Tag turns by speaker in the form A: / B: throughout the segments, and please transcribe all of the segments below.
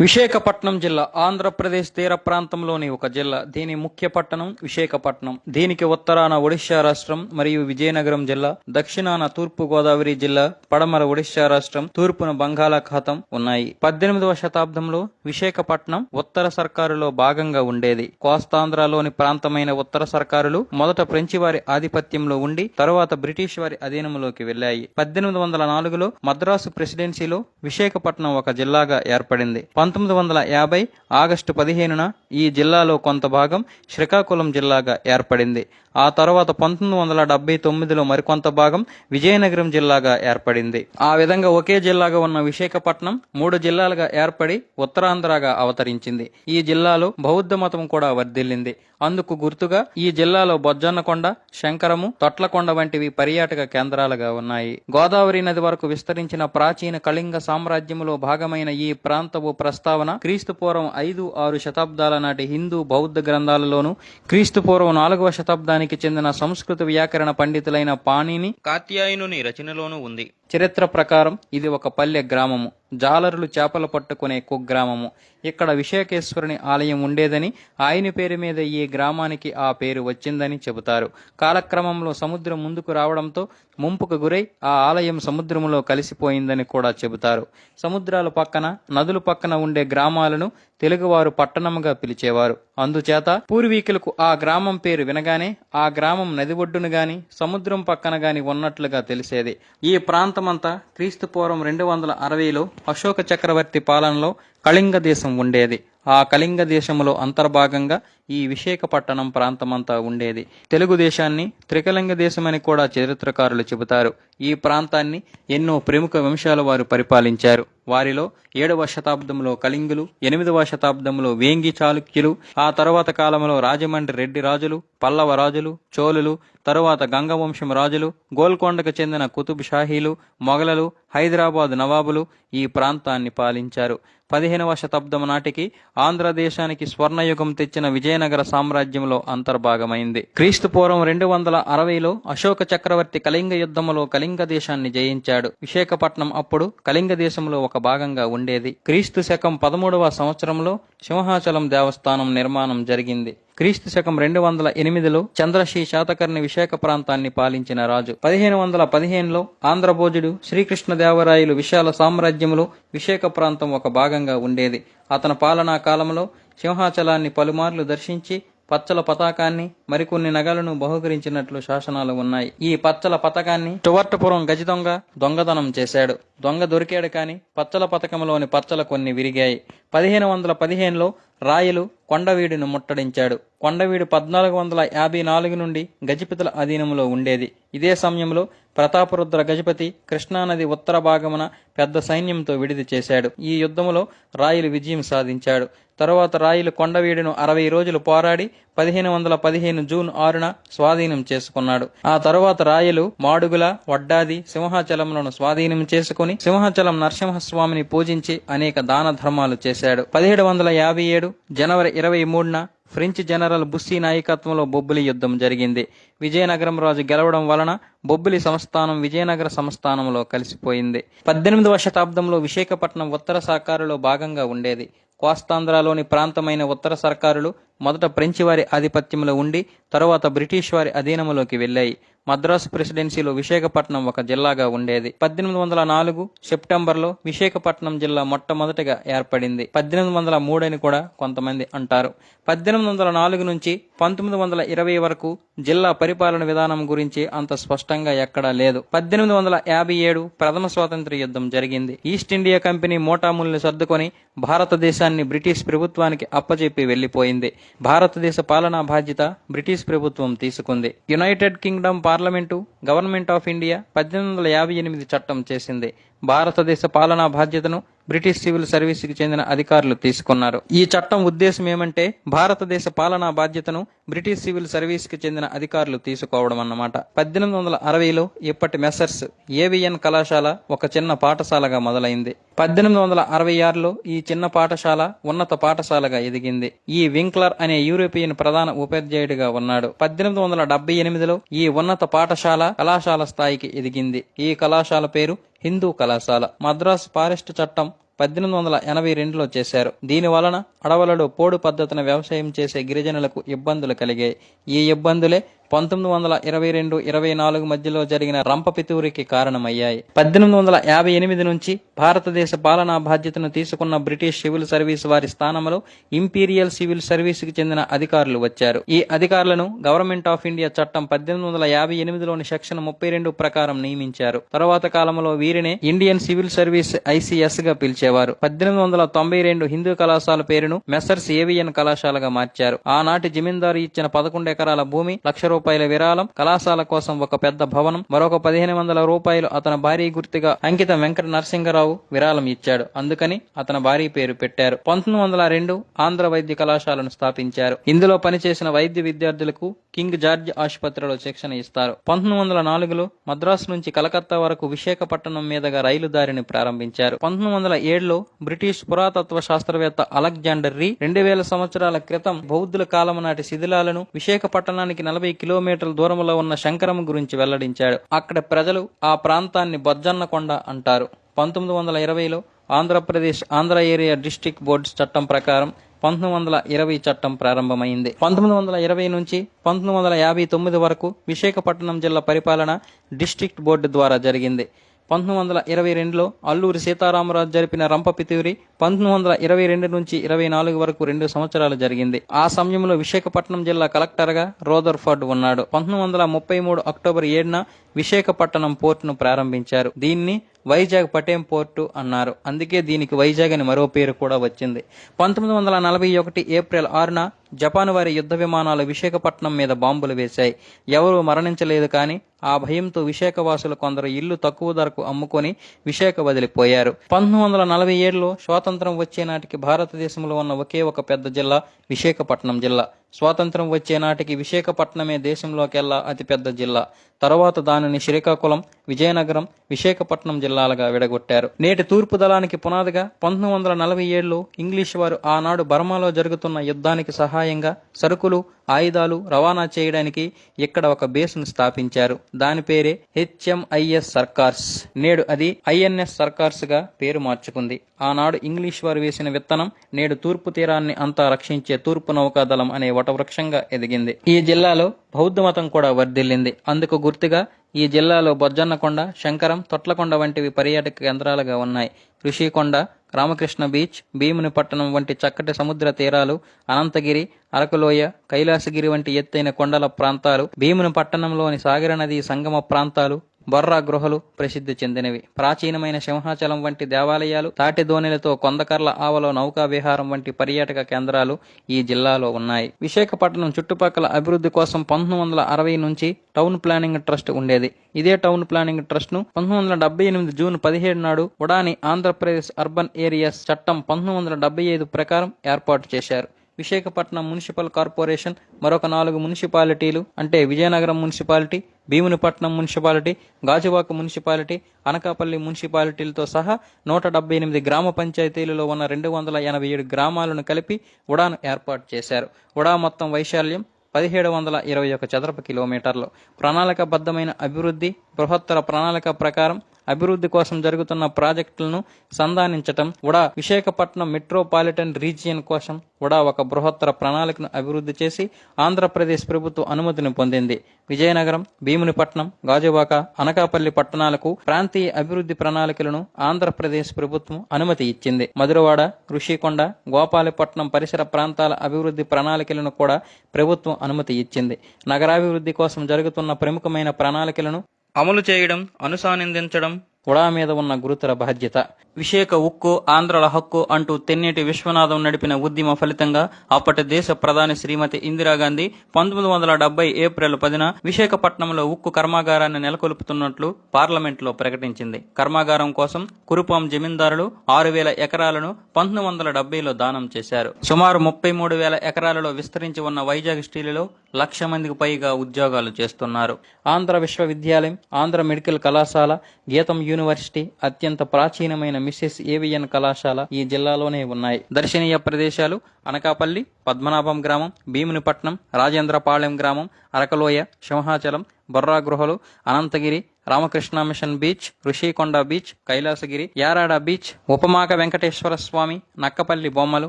A: విశాఖపట్నం జిల్లా ఆంధ్రప్రదేశ్ తీర ప్రాంతంలోని ఒక జిల్లా. దీని ముఖ్య పట్టణం విశాఖపట్నం. దీనికి ఉత్తరాన ఒడిశా రాష్ట్రం మరియు విజయనగరం జిల్లా, దక్షిణాన తూర్పు గోదావరి జిల్లా, పడమర ఒడిశా రాష్ట్రం, తూర్పున బంగాళాఖాతం ఉన్నాయి. 18వ శతాబ్దంలో విశాఖపట్నం ఉత్తర సర్కారులో భాగంగా ఉండేది. కోస్తాంధ్రలోని ప్రాంతమైన ఉత్తర సర్కారులు మొదట ఫ్రెంచి వారి ఆధిపత్యంలో ఉండి తరువాత బ్రిటిష్ వారి అధీనంలోకి వెళ్లాయి. 1804లో మద్రాసు ప్రెసిడెన్సీలో విశాఖపట్నం ఒక జిల్లాగా ఏర్పడింది. 1950 ఆగస్టు 15న ఈ జిల్లాలో కొంత భాగం శ్రీకాకుళం జిల్లాగా ఏర్పడింది. ఆ తర్వాత 1979లో మరికొంత భాగం విజయనగరం జిల్లాగా ఏర్పడింది. ఆ విధంగా ఒకే జిల్లాగా ఉన్న విశాఖపట్నం 3 జిల్లాలుగా ఏర్పడి ఉత్తరాంధ్రగా అవతరించింది. ఈ జిల్లాలో బౌద్ధ మతం కూడా వర్ధిల్లింది. అందుకు గుర్తుగా ఈ జిల్లాలో బొజ్జన్నకొండ, శంకరము, తొట్లకొండ వంటివి పర్యాటక కేంద్రాలుగా ఉన్నాయి. గోదావరి నది వరకు విస్తరించిన ప్రాచీన కళింగ సామ్రాజ్యములో భాగమైన ఈ ప్రాంతపు ప్రస్తావన క్రీస్తుపూర్వం 5-6 శతాబ్దాల నాటి హిందూ బౌద్ధ గ్రంథాలలోను, క్రీస్తుపూర్వం 4వ శతాబ్దానికి చెందిన సంస్కృత వ్యాకరణ పండితులైన పాణిని, కాత్యాయనుని రచనలోనూ ఉంది. చరిత్ర ప్రకారం ఇది ఒక పల్లె గ్రామము. జాలరులు చేపలు పట్టుకునే కుగ్రామము. ఇక్కడ విశాఖేశ్వరుని ఆలయం ఉండేదని, ఆయన పేరు మీద ఈ గ్రామానికి ఆ పేరు వచ్చిందని చెబుతారు. కాలక్రమంలో సముద్రం ముందుకు రావడంతో ముంపుకు గురై ఆ ఆలయం సముద్రములో కలిసిపోయిందని కూడా చెబుతారు. సముద్రాల పక్కన, నదుల పక్కన ఉండే గ్రామాలను తెలుగువారు పట్టణముగా పిలిచేవారు. అందుచేత పూర్వీకులకు ఆ గ్రామం పేరు వినగానే ఆ గ్రామం నది ఒడ్డును గాని సముద్రం పక్కన గాని ఉన్నట్లుగా తెలిసేది. ఈ ప్రాంతమంతా క్రీస్తుపూర్వం 260లో అశోక చక్రవర్తి పాలనలో కళింగ దేశం ఉండేది. ఆ కళింగ దేశంలో అంతర్భాగంగా ఈ విశాఖపట్నం ప్రాంతమంతా ఉండేది. తెలుగుదేశాన్ని త్రికళింగ దేశమని కూడా చరిత్రకారులు చెబుతారు. ఈ ప్రాంతాన్ని ఎన్నో ప్రముఖ వంశాల వారు పరిపాలించారు. వారిలో 7వ శతాబ్దంలో కళింగులు, 8వ శతాబ్దంలో వేంగి చాళుక్యులు, ఆ తరువాత కాలంలో రాజమండ్రి రెడ్డి రాజులు, పల్లవ రాజులు, చోళులు, తరువాత గంగవంశం రాజులు, గోల్కొండకు చెందిన కుతుబ్ షాహీలు, మొఘలులు, హైదరాబాద్ నవాబులు ఈ ప్రాంతాన్ని పాలించారు. 15వ శతాబ్దం నాటికి ఆంధ్రదేశానికి స్వర్ణయుగం తెచ్చిన విజయనగర సామ్రాజ్యంలో అంతర్భాగమైంది. క్రీస్తుపూర్వం 260లో అశోక చక్రవర్తి కళింగ యుద్ధములో కళింగ దేశాన్ని జయించాడు. విశాఖపట్నం అప్పుడు కళింగ దేశంలో ఒక భాగంగా ఉండేది. క్రీస్తు శకం 13వ సంవత్సరంలో సింహాచలం దేవస్థానం నిర్మాణం జరిగింది. క్రీస్తు శకం 208లో చంద్రశ్రీ శాతకర్ణి విశాఖ ప్రాంతాన్ని పాలించిన రాజు. 1515లో ఆంధ్రభోజుడు శ్రీకృష్ణదేవరాయలు విశాల సామ్రాజ్యంలో విశాఖ ప్రాంతం ఒక భాగంగా ఉండేది. అతని పాలనా కాలంలో సింహాచలాన్ని పలుమార్లు దర్శించి పచ్చల పతాకాన్ని, మరికొన్ని నగలను బహుకరించినట్లు శాసనాలు ఉన్నాయి. ఈ పచ్చల పతాకాన్ని టువర్టపురం గజదొంగ దొంగతనం చేశాడు. దొంగ దొరికాడు కాని పచ్చల పథకంలోని పచ్చల కొన్ని విరిగాయి. 1515లో రాయలు కొండవీడును ముట్టడించాడు. కొండవీడు 1454 నుండి గజపతుల అధీనంలో ఉండేది. ఇదే సమయంలో ప్రతాపరుద్ర గజపతి కృష్ణానది ఉత్తర భాగమున పెద్ద సైన్యంతో విడిది చేశాడు. ఈ యుద్ధములో రాయలు విజయం సాధించాడు. తరువాత రాయలు కొండవీడును 60 రోజులు పోరాడి 1515 జూన్ 6న స్వాధీనం చేసుకున్నాడు. ఆ తరువాత రాయలు మాడుగుల, వడ్డాది, సింహాచలంలను స్వాధీనం చేసుకుని సింహాచలం నరసింహస్వామిని పూజించి అనేక దాన ధర్మాలు చేశాడు. 1757 జనవరి 23న ఫ్రెంచ్ జనరల్ బుస్సీ నాయకత్వంలో బొబ్బిలి యుద్ధం జరిగింది. విజయనగరం రాజు గెలవడం వలన బొబ్బిలి సంస్థానం విజయనగర సంస్థానంలో కలిసిపోయింది. 18వ శతాబ్దంలో విశాఖపట్నం ఉత్తర సర్కారులో భాగంగా ఉండేది. కోస్తాంధ్రలోని ప్రాంతమైన ఉత్తర సర్కారులు మొదట ఫ్రెంచి వారి ఆధిపత్యంలో ఉండి తరువాత బ్రిటిష్ వారి అధీనంలోకి వెళ్లాయి. మద్రాసు ప్రెసిడెన్సీలో విశాఖపట్నం ఒక జిల్లాగా ఉండేది. 1804 సెప్టెంబర్లో విశాఖపట్నం జిల్లా మొట్టమొదటిగా ఏర్పడింది. 1803 అని కూడా కొంతమంది అంటారు. 1804 నుంచి 1920 వరకు జిల్లా పరిపాలన విధానం గురించి అంత స్పష్టంగా ఎక్కడా లేదు. 1857 ప్రథమ స్వాతంత్ర్య యుద్ధం జరిగింది. ఈస్ట్ ఇండియా కంపెనీ మోటాముల్ని సర్దుకొని భారతదేశాన్ని బ్రిటిష్ ప్రభుత్వానికి అప్పచెప్పి వెళ్లిపోయింది. భారతదేశ పాలనా బాధ్యత బ్రిటిష్ ప్రభుత్వం తీసుకుంది. United Kingdom parliament government of India 1858 చట్టం చేసింది. భారతదేశ పాలనా బాధ్యతను బ్రిటిష్ సివిల్ సర్వీస్కి చెందిన అధికారులు తీసుకున్నారు. ఈ చట్టం ఉద్దేశం ఏమంటే భారతదేశ పాలనా బాధ్యతను బ్రిటిష్ సివిల్ సర్వీస్కి చెందిన అధికారులు తీసుకోవడం అన్నమాట. 1860లో ఇప్పటి మెసర్స్ ఏవిఎన్ కళాశాల ఒక చిన్న పాఠశాలగా మొదలైంది. 1866లో ఈ చిన్న పాఠశాల ఉన్నత పాఠశాలగా ఎదిగింది. ఈ వింక్లర్ అనే యూరోపియన్ ప్రధాన ఉపాధ్యాయుడిగా ఉన్నాడు. 1878లో ఈ ఉన్నత పాఠశాల కళాశాల స్థాయికి ఎదిగింది. ఈ కళాశాల పేరు హిందూ కళాశాల. మద్రాసు ఫారెస్ట్ చట్టం 1882లో చేశారు. దీని వలన అడవులలో పోడు పద్ధతిన వ్యవసాయం చేసే గిరిజనులకు ఇబ్బందులు కలిగాయి. ఈ ఇబ్బందులే 1922-24 మధ్యలో జరిగిన రంప పితూరికి కారణమయ్యాయి. 1858 నుంచి భారతదేశ పాలనా బాధ్యతను తీసుకున్న బ్రిటిష్ సివిల్ సర్వీస్ వారి స్థానంలో ఇంపీరియల్ సివిల్ సర్వీస్ కి చెందిన అధికారులు వచ్చారు. ఈ అధికారులను గవర్నమెంట్ ఆఫ్ ఇండియా చట్టం 1858లోని సెక్షన్ 32 ప్రకారం నియమించారు. తరువాత కాలంలో వీరినే ఇండియన్ సివిల్ సర్వీస్ ICS గా పిలిచేవారు. 1892 హిందూ కళాశాల పేరును మెస్సర్స్ ఏవియన్ కళాశాలగా మార్చారు. ఆనాటి జమీందారు ఇచ్చిన 11 ఎకరాల భూమి, ₹1,00,000 విరాళం, కళాశాల కోసం ఒక పెద్ద భవనం, మరొక ₹1,500 అతని భార్య గుర్తుగా అంకితం వెంకట నరసింగరావు విరాళం ఇచ్చాడు. అందుకని అతని భార్య పేరు పెట్టారు. 1902 ఆంధ్ర వైద్య కళాశాలను స్థాపించారు. ఇందులో పనిచేసిన వైద్య విద్యార్థులకు కింగ్ జార్జ్ ఆసుపత్రిలో శిక్షణ ఇస్తారు. 1904లో మద్రాసు నుంచి కలకత్తా వరకు విశాఖపట్నం మీదుగా రైలు దారిని ప్రారంభించారు. 1907లో బ్రిటిష్ పురాతత్వ శాస్త్రవేత్త అలెగ్జాండర్ రీ 2000 సంవత్సరాల క్రితం బౌద్ధుల కాలం నాటి శిథిలాలను విశాఖపట్నానికి 40 కిలోమీటర్ల దూరంలో ఉన్న శంకరం గురించి వెల్లడించాడు. అక్కడ ప్రజలు ఆ ప్రాంతాన్ని బొజ్జన్నకొండ అంటారు. 1920లో Andhra Pradesh Andhra area district boards చట్టం ప్రకారం 1920 చట్టం ప్రారంభమైంది. 1920 నుంచి 1959 వరకు విశాఖపట్నం జిల్లా పరిపాలన డిస్ట్రిక్ట్ బోర్డు ద్వారా జరిగింది. 1922లో అల్లూరి సీతారామరాజు జరిపిన రంప పితూరి 1922 నుంచి 24 వరకు 2 సంవత్సరాలు జరిగింది. ఆ సమయంలో విశాఖపట్నం జిల్లా కలెక్టర్గా రోదర్ఫర్డ్ ఉన్నాడు. 1933 అక్టోబర్ 7న విశాఖపట్నం పోర్టును ప్రారంభించారు. దీన్ని వైజాగ్ పటేం పోర్టు అన్నారు. అందుకే దీనికి వైజాగ్ అని మరో పేరు కూడా వచ్చింది. 1941 ఏప్రిల్ 6న జపాన్ వారి యుద్ధ విమానాలు విశాఖపట్నం మీద బాంబులు వేశాయి. ఎవరూ మరణించలేదు, కానీ ఆ భయంతో విశాఖవాసులు కొందరు ఇల్లు తక్కువ ధరకు అమ్ముకొని విశాఖ వదిలిపోయారు. 1947లో స్వాతంత్రం వచ్చే నాటికి భారతదేశంలో ఉన్న ఒకే ఒక పెద్ద జిల్లా విశాఖపట్నం జిల్లా. స్వాతంత్రం వచ్చే నాటికి విశాఖపట్నమే దేశంలోకెల్లా అతిపెద్ద జిల్లా. తర్వాత దానిని శ్రీకాకుళం, విజయనగరం, విశాఖపట్నం జిల్లాలుగా విడగొట్టారు. నేటి తూర్పు దళానికి పునాదిగా 1947లో ఇంగ్లీష్ వారు ఆనాడు బర్మాలో జరుగుతున్న యుద్ధానికి సహాయంగా సరుకులు, ఆయుధాలు రవాణా చేయడానికి ఇక్కడ ఒక బేస్ను స్థాపించారు. దాని పేరే HMIS సర్కార్స్. నేడు అది INS సర్కార్స్ గా పేరు మార్చుకుంది. ఆనాడు ఇంగ్లీష్ వారు వేసిన విత్తనం నేడు తూర్పు తీరాన్ని అంతా రక్షించే తూర్పు నౌకాదళం అనే వటవృక్షంగా ఎదిగింది. ఈ జిల్లాలో బౌద్ధ మతం కూడా వర్ధిల్లింది. అందుకు గుర్తుగా ఈ జిల్లాలో బొజ్జన్నకొండ, శంకరం, తొట్లకొండ వంటివి పర్యాటక కేంద్రాలుగా ఉన్నాయి. ఋషికొండ, రామకృష్ణ బీచ్, భీమునిపట్టణం వంటి చక్కటి సముద్ర తీరాలు, అనంతగిరి, అరకులోయ, కైలాసగిరి వంటి ఎత్తైన కొండల ప్రాంతాలు, భీమునిపట్టణంలోని సాగర నది సంగమ ప్రాంతాలు, బొర్రా గృహలు ప్రసిద్ధి చెందినవి. ప్రాచీనమైన సింహాచలం వంటి దేవాలయాలు, తాటి దోణిలతో కొందకర్ల ఆవలో నౌకా విహారం వంటి పర్యాటక కేంద్రాలు ఈ జిల్లాలో ఉన్నాయి. విశాఖపట్నం చుట్టుపక్కల అభివృద్ధి కోసం 1960 నుంచి టౌన్ ప్లానింగ్ ట్రస్ట్ ఉండేది. ఇదే టౌన్ ప్లానింగ్ ట్రస్ట్ ను 1978 జూన్ 17 నాడు ఉడాని ఆంధ్రప్రదేశ్ అర్బన్ ఏరియాస్ చట్టం 1975 ప్రకారం ఏర్పాటు చేశారు. విశాఖపట్నం మున్సిపల్ కార్పొరేషన్ మరొక 4 మున్సిపాలిటీలు అంటే Vizianagaram municipality, Bheemunipatnam municipality, Gajuwaka municipality, Anakapalli మున్సిపాలిటీలతో సహా 178 గ్రామ పంచాయతీలలో ఉన్న 287 గ్రామాలను కలిపి ఉడాను ఏర్పాటు చేశారు. ఉడా మొత్తం వైశాల్యం 1721 చదరపు కిలోమీటర్లు. ప్రణాళికాబద్ధమైన అభివృద్ధి, బృహత్తర ప్రణాళిక ప్రకారం అభివృద్ధి కోసం జరుగుతున్న ప్రాజెక్టులను సంధానించటం, ఉడా విశాఖపట్నం మెట్రోపాలిటన్ రీజియన్ కోసం ఉడా ఒక బృహత్తర ప్రణాళికను అభివృద్ధి చేసి ఆంధ్రప్రదేశ్ ప్రభుత్వ అనుమతిని పొందింది. విజయనగరం, భీమునిపట్నం, గాజువాక, అనకాపల్లి పట్టణాలకు ప్రాంతీయ అభివృద్ధి ప్రణాళికలను ఆంధ్రప్రదేశ్ ప్రభుత్వం అనుమతి ఇచ్చింది. మధురవాడ, ఋషికొండ, గోపాలపట్నం పరిసర ప్రాంతాల అభివృద్ధి ప్రణాళికలను కూడా ప్రభుత్వం అనుమతి ఇచ్చింది. నగరాభివృద్ధి కోసం జరుగుతున్న ప్రముఖమైన ప్రణాళికలను అమలు చేయడం, అనుసంధానించడం ఉడా మీద ఉన్న గురుతర బాధ్యత. విశాఖ ఉక్కు ఆంధ్రుల హక్కు అంటూ తెన్నేటి విశ్వనాథం నడిపిన ఉద్యమ ఫలితంగా అప్పటి దేశ ప్రధాని శ్రీమతి ఇందిరాగాంధీ 1970 ఏప్రిల్ 10న విశాఖపట్నంలో ఉక్కు కర్మాగారాన్ని నెలకొల్పుతున్నట్లు పార్లమెంట్లో ప్రకటించింది. కర్మాగారం కోసం కురుపాం జమీందారులు 6,000 ఎకరాలను 1970లో దానం చేశారు. సుమారు 33,000 ఎకరాలలో విస్తరించి ఉన్న వైజాగ్ స్టీలులో 1,00,000 మందికి పైగా ఉద్యోగాలు చేస్తున్నారు. ఆంధ్ర విశ్వవిద్యాలయం, ఆంధ్ర మెడికల్ కళాశాల, గీతం యూనివర్సిటీ, అత్యంత ప్రాచీనమైన మిసెస్ ఏవియన్ కళాశాల ఈ జిల్లాలోనే ఉన్నాయి. దర్శనీయ ప్రదేశాలు అనకాపల్లి, పద్మనాభం గ్రామం, భీమునిపట్నం, రాజేంద్రపాళెం గ్రామం, అరకలోయ, సింహాచలం, బొర్రా గృహలు, Ananthagiri, Ramakrishna mission beach, Rushikonda beach, Kailasagiri, Yarada beach, Upamaka Venkateswara Swamy, Nakkapalli బొమ్మలు,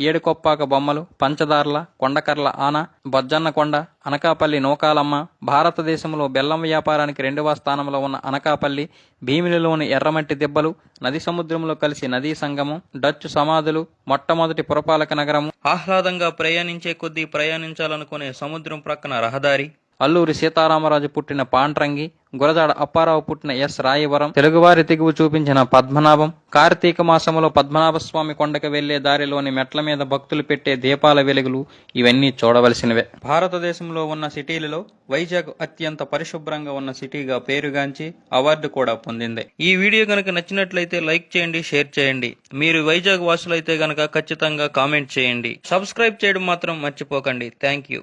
A: ఏడుకొప్పాక బొమ్మలు, పంచదార్ల, కొండకర్ల ఆన, బొజ్జన్నకొండ, అనకాపల్లి నూకాలమ్మ, భారతదేశంలో బెల్లం వ్యాపారానికి 2వ స్థానంలో ఉన్న అనకాపల్లి, భీమిలిలోని ఎర్రమట్టి దిబ్బలు, నది సముద్రంలో కలిసి నదీ సంగమం, డచ్ సమాధులు, మొట్టమొదటి పురపాలక నగరము, ఆహ్లాదంగా ప్రయాణించే కొద్దీ ప్రయాణించాలనుకునే సముద్రం ప్రక్కన రహదారి, అల్లూరి సీతారామరాజు పుట్టిన పాండ్రంగి, గురజాడ అప్పారావు పుట్టిన ఎస్ రాయవరం, తెలుగువారి తెగువ చూపించిన పద్మనాభం, కార్తీక మాసములో పద్మనాభస్వామి కొండకు వెళ్లే దారిలోని మెట్ల మీద భక్తులు పెట్టే దీపాల వెలుగులు ఇవన్నీ చూడవలసినవే. భారతదేశంలో ఉన్న సిటీలలో వైజాగ్ అత్యంత పరిశుభ్రంగా ఉన్న సిటీగా పేరుగాంచి అవార్డు కూడా పొందింది. ఈ వీడియో గనక నచ్చినట్లయితే లైక్ చేయండి, షేర్ చేయండి. మీరు వైజాగ్ వాసులైతే గనక ఖచ్చితంగా కామెంట్ చేయండి. సబ్స్క్రైబ్ చేయడం మాత్రం మర్చిపోకండి. Thank you.